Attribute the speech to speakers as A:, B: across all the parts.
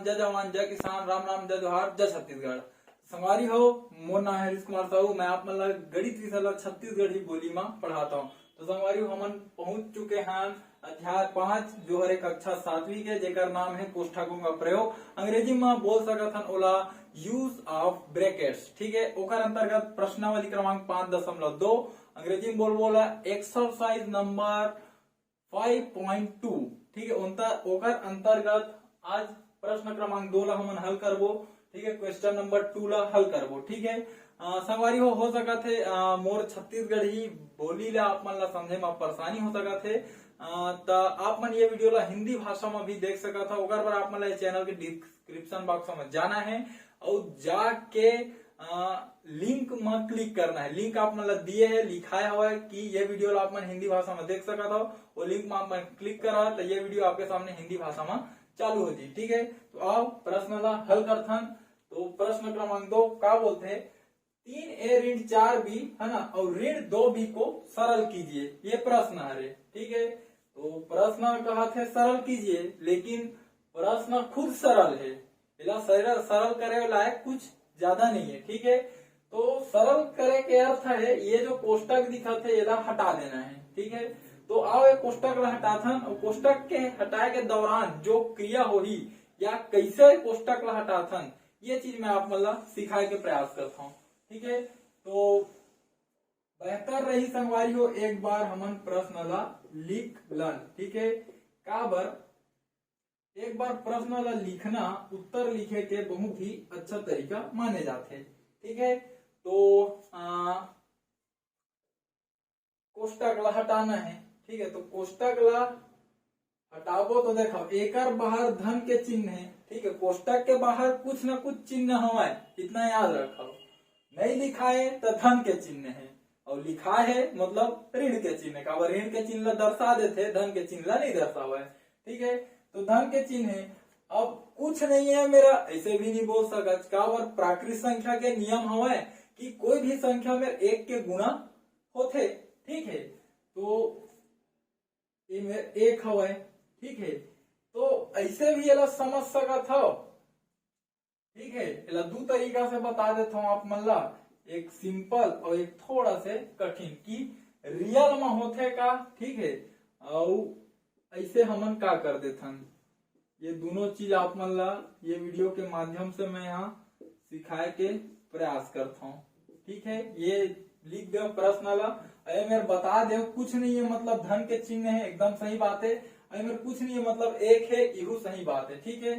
A: जय जवान जय किसान राम राम जय जोहार जय छत्तीसगढ़। संगवारी हो, मोर नाम है हरीश कुमार साहू। मैं आप मन गणित विषय छत्तीसगढ़ी बोली में पढ़ाता हूँ। तो संगवारी हो, हमन पहुंच चुके हैं अध्याय 5 जो हरे कक्षा 7वीं के, जेकर नाम है कोष्ठकों का प्रयोग। अंग्रेजी में बोल सकत हन ओला यूज ऑफ ब्रैकेट्स। ठीक है, ओकर अंतर्गत प्रश्नावली क्रमांक 5.2 अंग्रेजी में बोला एक्सरसाइज नंबर 5.2। ठीक है, ओकर अंतर्गत आज प्रश्न क्रमांक 2 ला हमन हल करबो। ठीक है, क्वेश्चन नंबर 2 ला हल करबो। ठीक है, संगवारी हो सकत है मोर छत्तीसगढ़ी बोली ला आप मन ला समझे में परेशानी हो सकत है, तो आप मन ये वीडियो ला हिंदी भाषा में भी देख सकत हो। ओकर पर आप मन ला चैनल के डिस्क्रिप्शन बॉक्स में जाना है और जाके लिंक में क्लिक करना है। लिंक आप मन ला दिए है, लिखाया हुआ है कि ये वीडियो ला आप मन हिंदी भाषा में देख सकत हो। वो लिंक में आप मन क्लिक करा तो ये वीडियो आपके सामने हिंदी भाषा में चालू हो जी। ठीक है, तो आओ प्रश्न ला हल करथन। तो प्रश्न क्रमांक 2 का बोलते हैं 3a ऋण 4b है ना और ऋण 2b को सरल कीजिए। ये प्रश्न है। ठीक है, तो प्रश्न कहा थे सरल कीजिए, लेकिन प्रश्न खुद सरल है, इला सरल करे लायक कुछ ज्यादा नहीं है। ठीक है, तो सरल करे के अर्थ है ये जो कोष्टक दिखा थे इला हटा देना है। ठीक है, तो आओ एक कोष्टक ला हटाथन और कोष्टक के हटाए के दौरान जो क्रिया होही या कैसे कोष्टक ला हटाथन ये चीज मैं आप मतलब सिखाए के प्रयास करता हूँ। ठीक है, तो बेहतर रही संगवारी हो एक बार हमन प्रश्न ला लिख लन। ठीक है, काबर एक बार प्रश्न ला लिखना उत्तर लिखे के बहुत ही अच्छा तरीका माने जाते। ठीक है, तो कोष्टक ला हटाना है। ठीक है, तो कोष्टक ला हटाबो तो देखो एकर बाहर धन के चिन्ह है। ठीक है, कोष्टक के बाहर कुछ न कुछ चिन्ह हमारे, इतना याद रखो। नहीं लिखा है तो धन के चिन्ह है और लिखा है मतलब ऋण के चिन्ह का। ऋण के चिन्ह दर्शा देते, धन के चिन्ह नहीं दर्शा हुआ है। ठीक है, तो धन के चिन्ह है। अब कुछ नहीं है मेरा, ऐसे भी नहीं बोल सकत का प्राकृत संख्या के नियम हवा है कि कोई भी संख्या में 1 के गुणा होते। ठीक है, तो ये मेरे 1 हवा है। ठीक है, तो ऐसे भी ये समझ सकत हो। ठीक है, इला 2 तरीका से बता देता हूँ आप मन ला, एक सिंपल और एक थोड़ा से कठिन कि रियल में होते का। ठीक है, और ऐसे हमन का कर देथन, ये दोनों चीज आप मन ला ये वीडियो के माध्यम से मैं यहाँ सिखाए के प्रयास करता हूँ। ठीक है, ये लिख दो प्रश्न ला, मेरे बता दे कुछ नहीं है मतलब धन के चिन्ह है, एकदम सही बात है। मेरे कुछ नहीं है मतलब 1 है, यू सही बात है। ठीक है,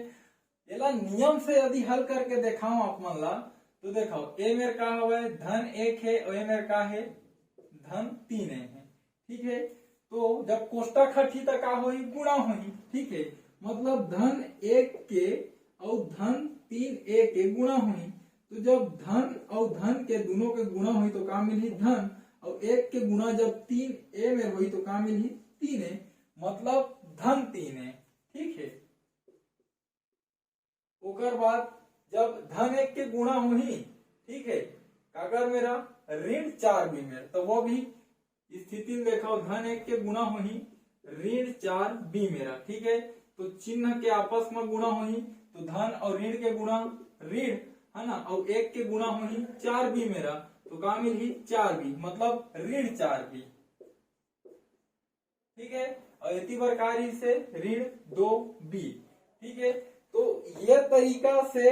A: एला नियम से यदि हल करके दिखाऊं आप मन ला तो देखो ए मेरे का हुआ है धन 1 है और ए मेरे का है धन 3 है। ठीक है, तो जब कोष्टक हटी तो का होई गुणा होई। ठीक है, मतलब धन 1 के और धन 3a के गुणा हुई। तो जब धन और धन के दोनों के गुणा हुई तो का मिली धन, और 1 के गुणा जब 3a में हुई तो का मिली 3a, मतलब धन 3 है। ठीक है, ओकर बाद जब धन 1 के गुणा हुई, ठीक है, अगर मेरा ऋण 4b में तो वो भी स्थिति में देखो धन 1 के गुणा हुई ऋण 4b मेरा। ठीक है, तो चिन्ह के आपस में गुणा हुई तो धन और ऋण के गुणा ऋण है ना, और 1 के गुणा हुई 4b मेरा तो का मिली 4b, मतलब ऋण 4b। ठीक है, और इसी प्रकार से ऋण 2b। ठीक है, तो ये तरीका से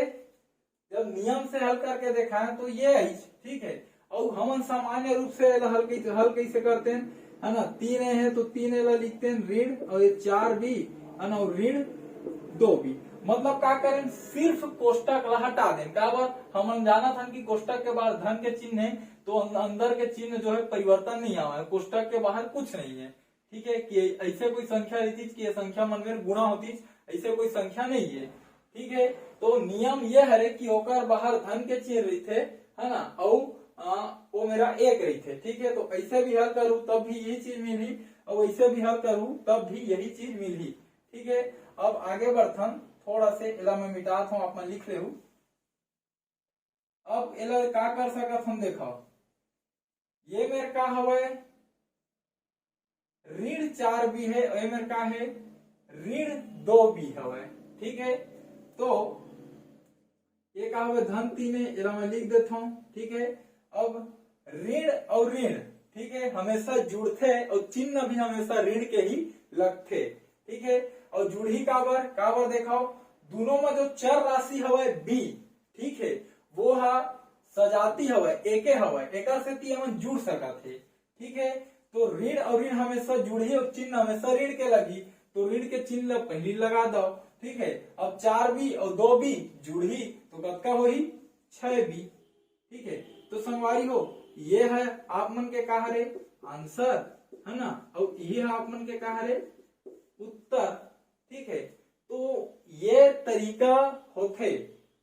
A: जब नियम से हल करके देखा है तो ये है। ठीक है, और हम सामान्य रूप से हल कैसे करते हैं है ना, 3 है तो 3 लिखते हैं ऋण और 4b है ना, ऋण 2b। मतलब क्या करें, सिर्फ कोष्टक ला हटा दें। क्या बात हम जाना था कि कोष्टक के बाहर धन के चिन्ह है तो अंदर के चिन्ह जो है परिवर्तन नहीं आवा है, कोष्टक के बाहर कुछ नहीं है। ठीक है, कि ऐसे कोई संख्या रहती कि ये संख्या मन में गुणा होती, ऐसे कोई संख्या नहीं है। ठीक है, तो नियम ये है कि ओकर बाहर धन के चिन्ह रहते है ना, और वो मेरा 1 रहते। ठीक है, तो ऐसे भी हल करूँ तब भी यही चीज मिली और ऐसे भी हल करूँ तब भी यही चीज मिली। ठीक है, अब आगे बढ़थन, थोड़ा से इला मैं मिटाता हूँ, आप लिख ले हूँ। अब इला का कर सकत हम देखो, ये मेरे का हवा ऋण 4b है और ये मेरे का है ऋण 2b हवा। ठीक है, तो ये का हुआ धन 3 है, ये मैं लिख देता हूं। ठीक है, अब ऋण और ऋण, ठीक है, हमेशा जुड़ते और चिन्ह भी हमेशा ऋण के ही लगते। ठीक है, और जुड़ी काबर देखाओ, दोनों में जो चर राशि हवे बी, ठीक है, वो हा सजाती हवे, एके हवे, एकर से ती हम जुड़ सकत है। ठीक है, तो ऋण और ऋण हमेशा जुड़ी और चिन्ह हमेशा ऋण के लगी, तो ऋण के चिन्ह पहली लगा दो। ठीक है, अब 4b और 2b जुड़ी तो कतका होही 6b। ठीक है, तो संगवारी हो ये है आप मन के कहा रे आंसर, है ना, और ये है आप मन के कहा रे उत्तर। ठीक है, तो ये तरीका होथे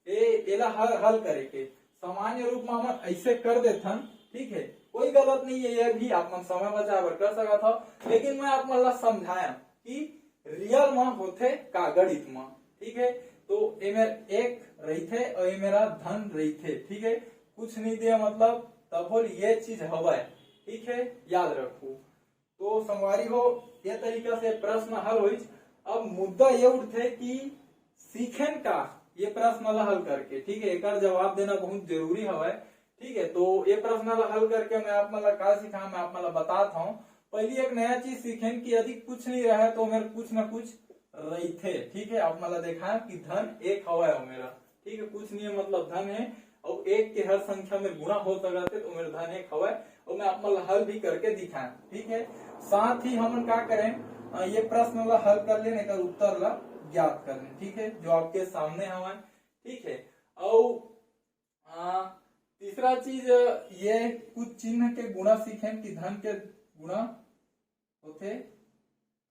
A: एला हल करे के। सामान्य रूप में हम ऐसे कर देथन। ठीक है, कोई गलत नहीं है, ये भी आप मन समय बचावर कर सका था, लेकिन मैं आप मन ला समझाया कि रियल में होथे का गणित में। ठीक है, तो ये मेरा एक रही थे और ये मेरा धन रही थे। ठीक है, कुछ नहीं दिया मतलब तब बोल ये चीज हवा। ठीक है, याद रखो। तो संगवारी हो ये तरीका से प्रश्न हल हुई। अब मुद्दा ये उठे कि सीखें का ये प्रश्न हल करके। ठीक है, एक जवाब देना बहुत जरूरी है। ठीक है, तो ये प्रश्न हल करके मैं आप मतलब का सीखा, मैं आप मतलब बताता हूँ। पहली एक नया चीज सीखें कि यदि कुछ नहीं रहा तो मेरे कुछ ना कुछ रही थे। ठीक है, आप मतलब देखा कि धन एक हवा है मेरा। ठीक है, कुछ नहीं है मतलब धन है और एक के हर संख्या में गुणा हो सका थे तो मेरा धन एक हवा है, और मैं आप मतलब हल भी करके दिखाएं। ठीक है, साथ ही हम क्या करें, ये प्रश्न ला हल कर लेने का उत्तर ला ज्ञात कर लें। ठीक है, जो आपके सामने हवा। ठीक है, और तीसरा चीज ये कुछ चिन्ह के गुणा सीखें कि धन के गुणा होते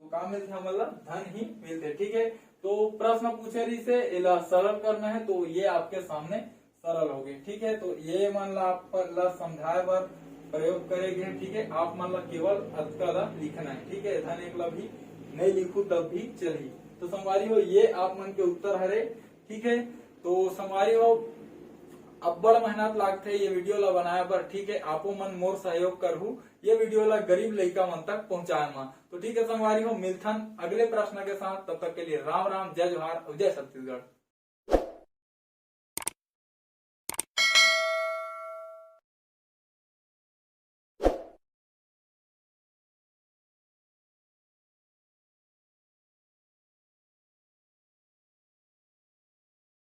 A: तो का मिलते हमारा धन ही मिलते। ठीक है, तो प्रश्न पूछे रही से इला सरल करना है तो ये आपके सामने सरल हो गए। ठीक है, तो ये मान ला आप पर समझाए बार प्रयोग करेंगे। ठीक है, आप मान ला केवल अतका लिखना है। ठीक है, धन एक भी नहीं लिखू तब भी चली। तो संगवारी हो ये आप मन के उत्तर हरे। ठीक है, तो संगवारी हो अब बड़ मेहनत लागते ये वीडियो ला बनाए पर। ठीक है, आपो मन मोर सहयोग करहु ये वीडियो ला गरीब लड़का मन तक पहुंचाए मा। तो ठीक है संगवारी हो मिलथन अगले प्रश्न के साथ, तब तक के लिए राम राम, जय जोहार और जय छत्तीसगढ़।